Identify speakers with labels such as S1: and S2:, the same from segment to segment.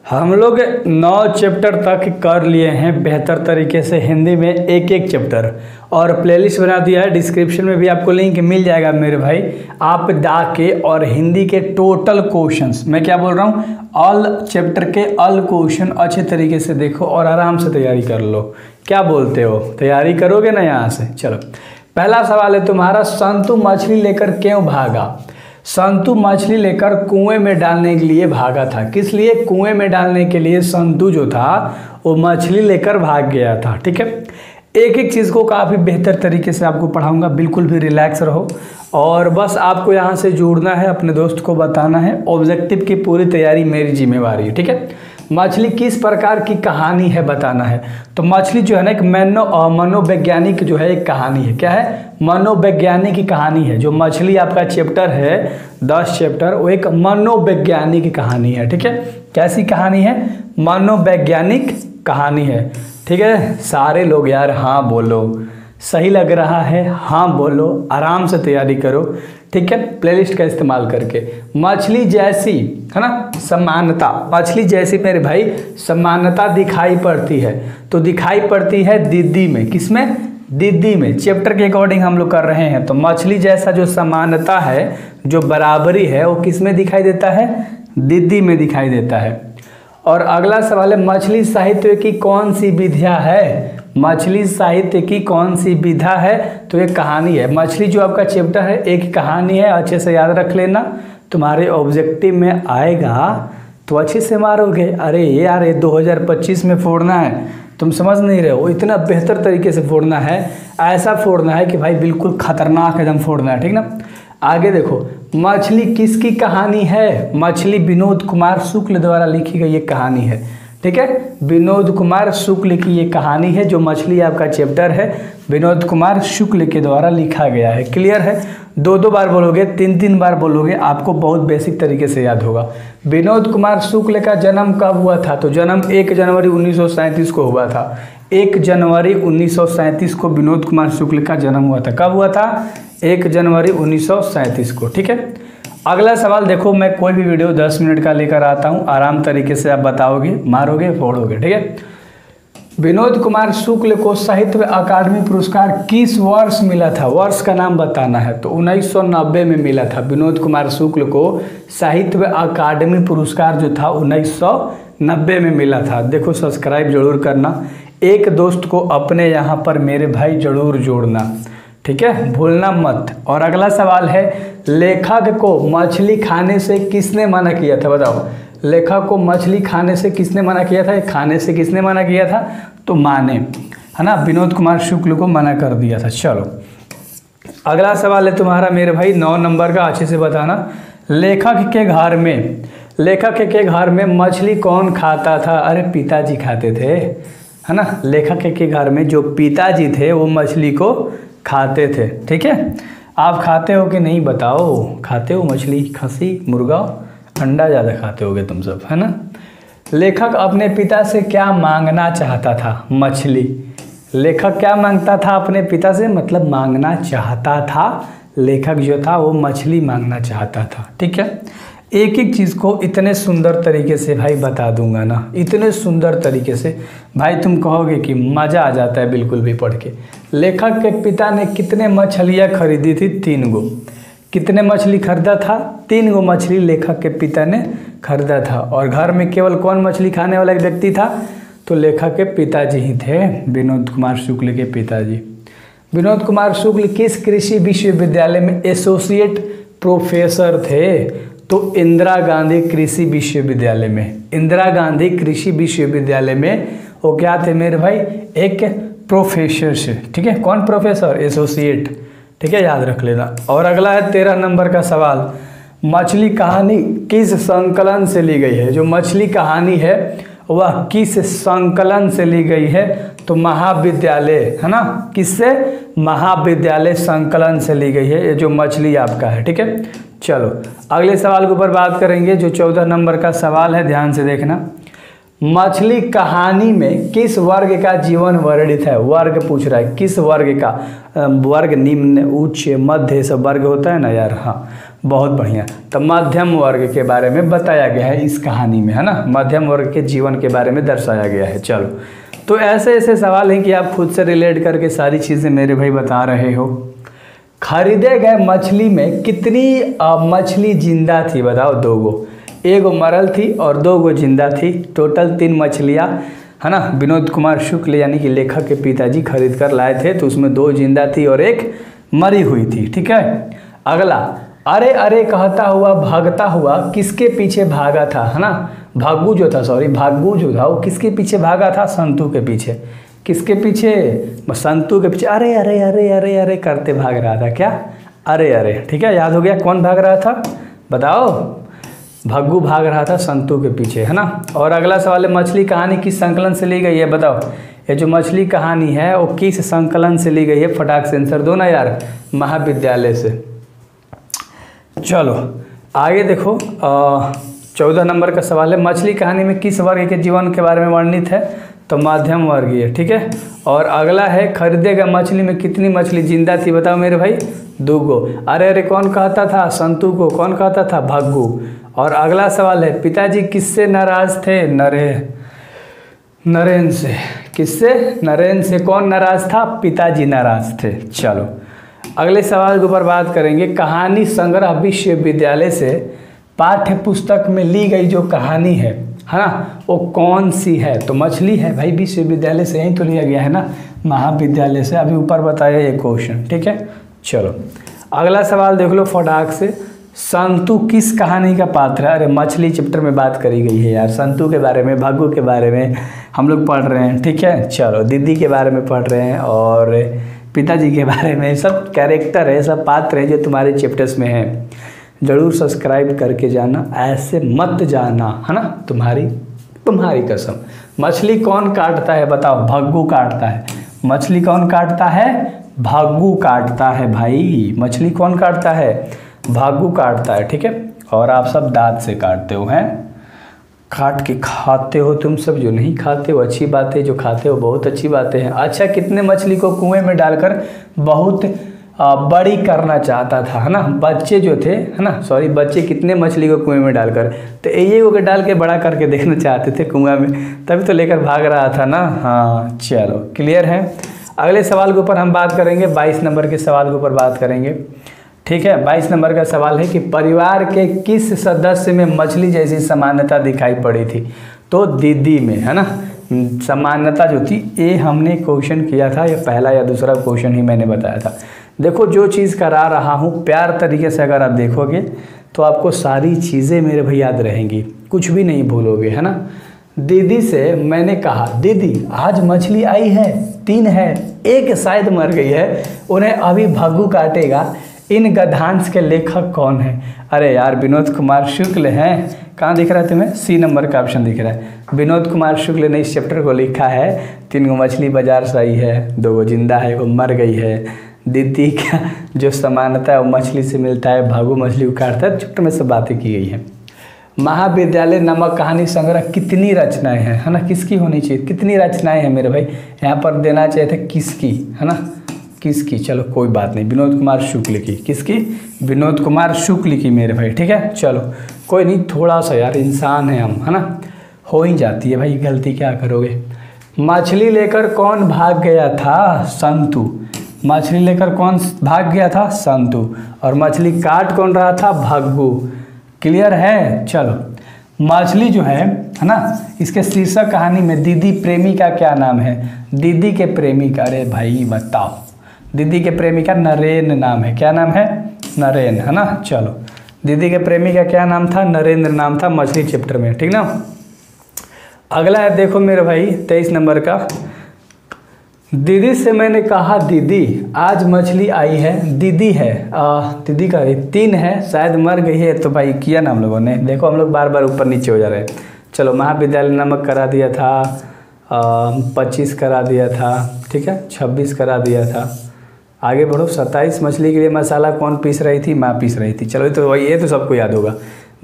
S1: हम लोग 9 चैप्टर तक कर लिए हैं बेहतर तरीके से हिंदी में एक एक चैप्टर, और प्लेलिस्ट बना दिया है। डिस्क्रिप्शन में भी आपको लिंक मिल जाएगा मेरे भाई, आप जाके और हिंदी के टोटल क्वेश्चंस, मैं क्या बोल रहा हूँ, ऑल चैप्टर के ऑल क्वेश्चन अच्छे तरीके से देखो और आराम से तैयारी कर लो। क्या बोलते हो, तैयारी करोगे ना यहाँ से? चलो, पहला सवाल है तुम्हारा, संतु मछली लेकर क्यों भागा? संतु मछली लेकर कुएं में डालने के लिए भागा था। किस लिए? कुएं में डालने के लिए संतु जो था वो मछली लेकर भाग गया था। ठीक है, एक एक चीज़ को काफ़ी बेहतर तरीके से आपको पढ़ाऊंगा, बिल्कुल भी रिलैक्स रहो और बस आपको यहाँ से जुड़ना है, अपने दोस्त को बताना है। ऑब्जेक्टिव की पूरी तैयारी मेरी जिम्मेवारी है। ठीक है, मछली किस प्रकार की कहानी है बताना है। तो मछली जो है ना एक मनोवैज्ञानिक जो है एक कहानी है। क्या है? मनोवैज्ञानिक की कहानी है। जो मछली आपका चैप्टर है 10 चैप्टर, वो एक मनोवैज्ञानिक कहानी है। ठीक है, कैसी कहानी है? मनोवैज्ञानिक कहानी है। ठीक है, सारे लोग यार हाँ बोलो, सही लग रहा है, हाँ बोलो, आराम से तैयारी करो। ठीक है, प्लेलिस्ट का इस्तेमाल करके। मछली जैसी है ना समानता, मछली जैसी मेरे भाई समानता दिखाई पड़ती है, तो दिखाई पड़ती है दीदी में। किसमें? दीदी में। चैप्टर के अकॉर्डिंग हम लोग कर रहे हैं, तो मछली जैसा जो समानता है, जो बराबरी है, वो किस में दिखाई देता है? दीदी में दिखाई देता है। और अगला सवाल है, मछली साहित्य की कौन सी विधा है? मछली साहित्य की कौन सी विधा है? तो एक कहानी है। मछली जो आपका चैप्टर है एक कहानी है, अच्छे से याद रख लेना, तुम्हारे ऑब्जेक्टिव में आएगा तो अच्छे से मारोगे। अरे यार ये 2025 में फोड़ना है, तुम समझ नहीं रहे हो, इतना बेहतर तरीके से फोड़ना है, ऐसा फोड़ना है कि भाई बिल्कुल खतरनाक एकदम फोड़ना है। ठीक ना, आगे देखो, मछली किसकी कहानी है? मछली विनोद कुमार शुक्ल द्वारा लिखी गई एक कहानी है। ठीक है, विनोद कुमार शुक्ल की ये कहानी है। जो मछली आपका चैप्टर है विनोद कुमार शुक्ल के द्वारा लिखा गया है। क्लियर है? 2-2 बार बोलोगे, 3-3 बार बोलोगे, आपको बहुत बेसिक तरीके से याद होगा। विनोद कुमार शुक्ल का जन्म कब हुआ था? तो जन्म 1 जनवरी 1937 को हुआ था। 1 जनवरी 1937 को विनोद कुमार शुक्ल का जन्म हुआ था। कब हुआ था? 1 जनवरी 1937 को। ठीक है, अगला सवाल देखो, मैं कोई भी वीडियो 10 मिनट का लेकर आता हूँ, आराम तरीके से आप बताओगे, मारोगे, फोड़ोगे। ठीक है, विनोद कुमार शुक्ल को साहित्य अकादमी पुरस्कार किस वर्ष मिला था? वर्ष का नाम बताना है। तो 1990 में मिला था। विनोद कुमार शुक्ल को साहित्य अकादमी पुरस्कार जो था 1990 में मिला था। देखो, सब्सक्राइब जरूर करना, एक दोस्त को अपने यहाँ पर मेरे भाई जरूर जोड़ना। ठीक है, भूलना मत। और अगला सवाल है, लेखक को मछली खाने से किसने मना किया था? बताओ, लेखक को मछली खाने से किसने मना किया था? खाने से किसने मना किया था? तो माँ ने, है ना, विनोद कुमार शुक्ल को मना कर दिया था। चलो, अगला सवाल है तुम्हारा मेरे भाई 9 नंबर का, अच्छे से बताना। लेखक के घर में मछली कौन खाता था? अरे पिताजी खाते थे, है ना। लेखक के घर में जो पिताजी थे वो मछली को खाते थे। ठीक है, आप खाते हो कि नहीं बताओ? खाते हो मछली, खसी, मुर्गा, अंडा ज़्यादा खाते होगे तुम सब, है ना। लेखक अपने पिता से क्या मांगना चाहता था? मछली। लेखक क्या मांगता था अपने पिता से? मतलब मांगना चाहता था, लेखक जो था वो मछली मांगना चाहता था। ठीक है, एक एक चीज़ को इतने सुंदर तरीके से भाई बता दूंगा ना, इतने सुंदर तरीके से भाई तुम कहोगे कि मज़ा आ जाता है बिल्कुल भी पढ़ के। लेखक के पिता ने कितने मछलियाँ खरीदी थी? 3 गो। कितने मछली खरीदा था? 3 गो मछली लेखक के पिता ने खरीदा था। और घर में केवल कौन मछली खाने वाला एक व्यक्ति था? तो लेखक के पिताजी ही थे, विनोद कुमार शुक्ल के पिताजी। विनोद कुमार शुक्ल किस कृषि विश्वविद्यालय में एसोसिएट प्रोफेसर थे? तो इंदिरा गांधी कृषि विश्वविद्यालय में। इंदिरा गांधी कृषि विश्वविद्यालय में वो क्या थे मेरे भाई? एक प्रोफेसर से। ठीक है, कौन प्रोफेसर? एसोसिएट। ठीक है, याद रख लेना। और अगला है 13 नंबर का सवाल, मछली कहानी किस संकलन से ली गई है? जो मछली कहानी है वह किस संकलन से ली गई है? तो महाविद्यालय, है ना, किससे? महाविद्यालय संकलन से ली गई है ये जो मछली आपका है। ठीक है, चलो अगले सवाल के ऊपर बात करेंगे, जो 14 नंबर का सवाल है, ध्यान से देखना। मछली कहानी में किस वर्ग का जीवन वर्णित है? वर्ग पूछ रहा है, किस वर्ग का? वर्ग निम्न, उच्च, मध्य, सब वर्ग होता है ना यार। हाँ, बहुत बढ़िया। तो मध्यम वर्ग के बारे में बताया गया है इस कहानी में, है ना, मध्यम वर्ग के जीवन के बारे में दर्शाया गया है। चलो, तो ऐसे ऐसे सवाल हैं कि आप खुद से रिलेट करके सारी चीज़ें मेरे भाई बता रहे हो। खरीदे गए मछली में कितनी मछली जिंदा थी बताओ? 2 गो, 1 गो मरल थी और 2 गो जिंदा थी। टोटल 3 मछलियाँ, है ना, विनोद कुमार शुक्ल यानी कि लेखक के पिताजी खरीद कर लाए थे। तो उसमें 2 जिंदा थी और 1 मरी हुई थी। ठीक है। अगला, अरे अरे कहता हुआ भागता हुआ किसके पीछे भागा था? है ना, भाग्गू जो था, भाग्गू जो था वो किसके पीछे भागा था? संतू के पीछे। किसके पीछे? संतू के पीछे। अरे अरे अरे अरे अरे करते भाग रहा था। क्या? अरे अरे। ठीक है, याद हो गया कौन भाग रहा था? बताओ। भाग्गू भाग रहा था संतू के पीछे, है ना। और अगला सवाल है, मछली कहानी किस संकलन से ली गई है? बताओ, ये जो मछली कहानी है वो किस संकलन से ली गई है? फटाक से आंसर दो ना यार, महाविद्यालय से। चलो आगे देखो, 14 नंबर का सवाल है, मछली कहानी में किस वर्ग के जीवन के बारे में वर्णित है? तो मध्यम वर्गीय। ठीक है। और अगला है, खरीदे गए मछली में कितनी मछली जिंदा थी? बताओ मेरे भाई? 2 गो। अरे अरे कौन कहता था? संतू को। कौन कहता था? भाग्गू। और अगला सवाल है, पिताजी किससे नाराज थे? नरेन से। किससे? नरेन से। कौन नाराज था? पिताजी नाराज थे। चलो अगले सवाल के ऊपर बात करेंगे। कहानी संग्रह विश्वविद्यालय से पाठ्य पुस्तक में ली गई जो कहानी है ना, वो कौन सी है? तो मछली है भाई, विश्वविद्यालय से यहीं तो लिया गया है ना, महाविद्यालय से। अभी ऊपर बताया ये क्वेश्चन। ठीक है। चलो अगला सवाल देख लो फटाक से, संतू किस कहानी का पात्र है? अरे मछली चैप्टर में बात करी गई है यार, संतू के बारे में, भाग्गू के बारे में हम लोग पढ़ रहे हैं। ठीक है। चलो दीदी के बारे में पढ़ रहे हैं और पिताजी के बारे में। सब कैरेक्टर है, सब पात्र है जो तुम्हारे चैप्टर्स में है। ज़रूर सब्सक्राइब करके जाना, ऐसे मत जाना, है ना, तुम्हारी कसम। मछली कौन काटता है? बताओ। भाग्गू काटता है। मछली कौन काटता है? भाग्गू काटता है भाई। मछली कौन काटता है? भाग्गू काटता है। ठीक है। और आप सब दांत से काटते हो, हैं, काट के खाते हो तुम सब। जो नहीं खाते हो अच्छी बात है, जो खाते हो बहुत अच्छी बातें हैं। अच्छा, कितने मछली को कुएं में डालकर बहुत बड़ी करना चाहता था, है ना, बच्चे जो थे, है ना, बच्चे कितने मछली को कुएं में डालकर? तो ये को डाल के बड़ा करके देखना चाहते थे कुआं में, तभी तो लेकर भाग रहा था ना। हाँ चलो क्लियर है। अगले सवाल के ऊपर हम बात करेंगे, 22 नंबर के सवाल के ऊपर बात करेंगे। ठीक है। 22 नंबर का सवाल है कि परिवार के किस सदस्य में मछली जैसी समानता दिखाई पड़ी थी? तो दीदी में, है ना, समानता जो थी। ये हमने क्वेश्चन किया था, या पहला या दूसरा क्वेश्चन ही मैंने बताया था। देखो जो चीज़ करा रहा हूँ प्यार तरीके से अगर आप देखोगे तो आपको सारी चीज़ें मेरे भाई याद रहेंगी, कुछ भी नहीं भूलोगे, है ना। दीदी से मैंने कहा, दीदी आज मछली आई है? 3 है, 1 शायद मर गई है, उन्हें अभी भाग्गू काटेगा। इन गद्यांश के लेखक कौन है? अरे यार विनोद कुमार शुक्ल हैं। कहाँ दिख रहा है तुम्हें? C नंबर का ऑप्शन दिख रहा है। विनोद कुमार शुक्ल ने इस चैप्टर को लिखा है। 3 गो मछली बाजार से आई है, 2 गो जिंदा है, वो मर गई है। दीदी का जो समानता है वो मछली से मिलता है, भाग्गू मछली को काटता है। चैप्टर में सब बातें की गई हैं। महाविद्यालय नामक कहानी संग्रह कितनी रचनाएं हैं, है ना, किसकी होनी चाहिए? कितनी रचनाएं हैं मेरे भाई? यहाँ पर देना चाहिए था किसकी, है ना, किसकी। चलो कोई बात नहीं, विनोद कुमार शुक्ल की। किसकी? विनोद कुमार शुक्ल की मेरे भाई। ठीक है। चलो कोई नहीं, थोड़ा सा यार इंसान है हम, है ना, हो ही जाती है भाई गलती, क्या करोगे। मछली लेकर कौन भाग गया था? संतू। मछली लेकर कौन भाग गया था? संतू। और मछली काट कौन रहा था? भाग्गू। क्लियर है। चलो मछली जो है ना, इसके शीर्षक कहानी में दीदी प्रेमी का क्या नाम है? दीदी के प्रेमी का, अरे भाई बताओ, दीदी के प्रेमी का नरेन नाम है। क्या नाम है? नरेन, है ना। चलो दीदी के प्रेमी का क्या नाम था? नरेंद्र नाम था मछली चैप्टर में। ठीक ना। अगला है देखो मेरे भाई 23 नंबर का, दीदी से मैंने कहा, दीदी आज मछली आई है। दीदी है, दीदी का 3 है, शायद मर गई है। तो भाई किया ना हम लोगों ने, देखो हम लोग बार बार ऊपर नीचे हो जा रहे हैं। चलो महाविद्यालय नामक करा दिया था, 25 करा दिया था। ठीक है। 26 करा दिया था। आगे बढ़ो, 27 मछली के लिए मसाला कौन पीस रही थी? माँ पीस रही थी। चलो तो ये तो सबको याद होगा,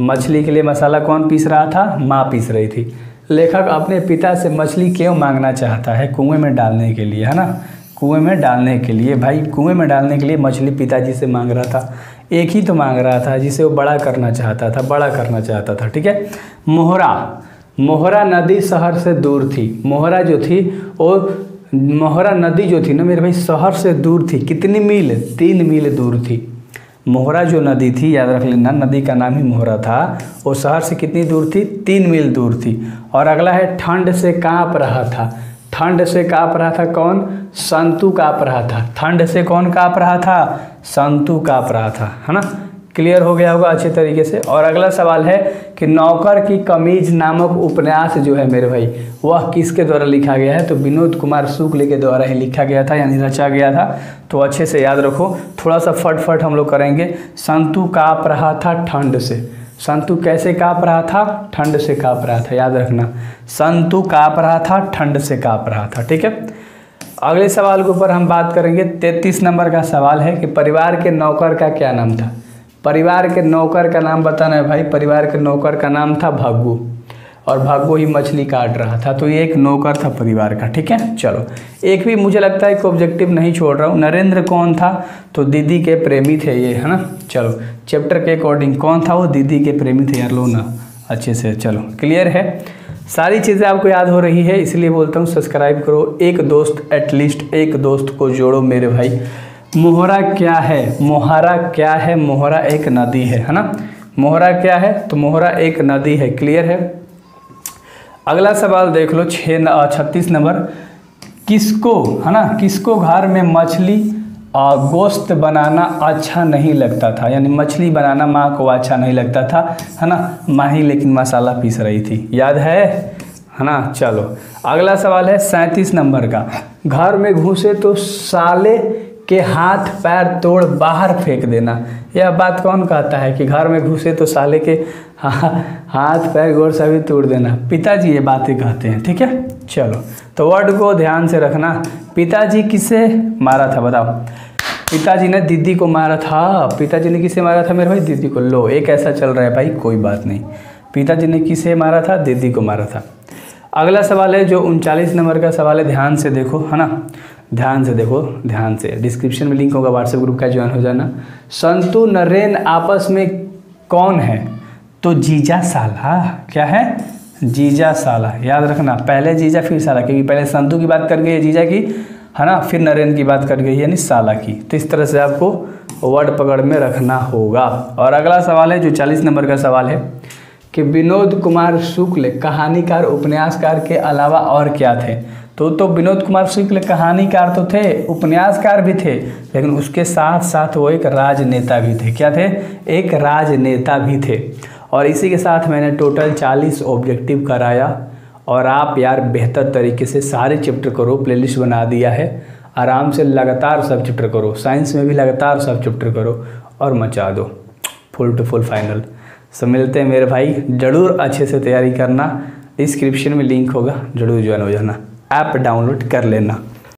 S1: मछली के लिए मसाला कौन पीस रहा था? माँ पीस रही थी। लेखक अपने पिता से मछली क्यों मांगना चाहता है? कुएं में डालने के लिए, है ना, कुएं में डालने के लिए। भाई कुएं में डालने के लिए मछली पिताजी से मांग रहा था। एक ही तो मांग रहा था जिसे वो बड़ा करना चाहता था, बड़ा करना चाहता था। ठीक है। मोहरा, मोहरा नदी शहर से दूर थी। मोहरा जो थी वो, मोहरा नदी जो थी ना मेरे भाई शहर से दूर थी। कितनी मील? 3 मील दूर थी। मोहरा जो नदी थी, याद रख लेना, नदी का नाम ही मोहरा था। वो शहर से कितनी दूर थी? 3 मील दूर थी। और अगला है ठंड से काँप रहा था। ठंड से काँप रहा था कौन? संतु काँप रहा था। ठंड से कौन काँप रहा था? संतु काँप रहा था, है ना। क्लियर हो गया होगा अच्छे तरीके से। और अगला सवाल है कि नौकर की कमीज नामक उपन्यास जो है मेरे भाई वह किसके द्वारा लिखा गया है? तो विनोद कुमार शुक्ल के द्वारा ही लिखा गया था, यानी रचा गया था। तो अच्छे से याद रखो, थोड़ा सा फटफट हम लोग करेंगे। संतु काँप रहा था ठंड से। संतु कैसे काँप रहा था? ठंड से काँप रहा था, याद रखना। संतु काँप रहा था, ठंड से काँप रहा था। ठीक है। अगले सवाल के ऊपर हम बात करेंगे। 33 नंबर का सवाल है कि परिवार के नौकर का क्या नाम था? परिवार के नौकर का नाम बताना है भाई। परिवार के नौकर का नाम था भग्गू, और भग्गू ही मछली काट रहा था। तो ये एक नौकर था परिवार का। ठीक है। चलो, एक भी मुझे लगता है कि ऑब्जेक्टिव नहीं छोड़ रहा हूँ। नरेंद्र कौन था? तो दीदी के प्रेमी थे ये, है ना। चलो, चैप्टर के अकॉर्डिंग कौन था वो? दीदी के प्रेमी थे यार, लो ना अच्छे से। चलो, क्लियर है, सारी चीज़ें आपको याद हो रही है, इसलिए बोलता हूँ सब्सक्राइब करो। एक दोस्त, एटलीस्ट एक दोस्त को जोड़ो मेरे भाई। मोहरा क्या है? मोहरा क्या है? मोहरा एक नदी है ना। मोहरा क्या है? तो मोहरा एक नदी है। क्लियर है। अगला सवाल देख लो 36 नंबर। किसको, है ना, किसको घर में मछली गोश्त बनाना अच्छा नहीं लगता था? यानी मछली बनाना माँ को अच्छा नहीं लगता था, है ना। माँ ही लेकिन मसाला पीस रही थी, याद है ना। चलो, अगला सवाल है 37 नंबर का। घर में घुसे तो साले के हाथ पैर तोड़ बाहर फेंक देना। यह बात कौन कहता है कि घर में घुसे तो साले के हाथ पैर गोड़ सभी तोड़ देना? पिताजी ये बातें कहते हैं। ठीक है। चलो, तो वर्ड को ध्यान से रखना। पिताजी किसे मारा था बताओ? पिताजी ने दीदी को मारा था। पिताजी ने किसे मारा था मेरे भाई? दीदी को। लो, एक ऐसा चल रहा है भाई, कोई बात नहीं। पिताजी ने किसे मारा था? दीदी को मारा था। अगला सवाल है जो 39 नंबर का सवाल है, ध्यान से देखो, है ना। ध्यान से देखो, ध्यान से। डिस्क्रिप्शन में लिंक होगा, व्हाट्सएप ग्रुप का ज्वाइन हो जाना। संतु नरेन आपस में कौन है? तो जीजा साला। क्या है? जीजा साला। याद रखना, पहले जीजा फिर साला, क्योंकि पहले संतु की बात कर गई है जीजा की, है ना, फिर नरेन की बात कर गई यानी साला की। तो इस तरह से आपको वर्ड पकड़ में रखना होगा। और अगला सवाल है जो 40 नंबर का सवाल है कि विनोद कुमार शुक्ल कहानीकार उपन्यासकार के अलावा और क्या थे? तो विनोद कुमार शुक्ल कहानीकार तो थे, उपन्यासकार भी थे, लेकिन उसके साथ साथ वो एक राजनेता भी थे। क्या थे? एक राजनेता भी थे। और इसी के साथ मैंने टोटल 40 ऑब्जेक्टिव कराया। और आप यार बेहतर तरीके से सारे चैप्टर करो, प्लेलिस्ट बना दिया है, आराम से लगातार सब चैप्टर करो। साइंस में भी लगातार सब चैप्टर करो और मचा दो फुल टू फुल फाइनल। सब मिलते हैं मेरे भाई, ज़रूर अच्छे से तैयारी करना। डिस्क्रिप्शन में लिंक होगा, ज़रूर ज्वाइन हो जाना। ऐप डाउनलोड कर लेना।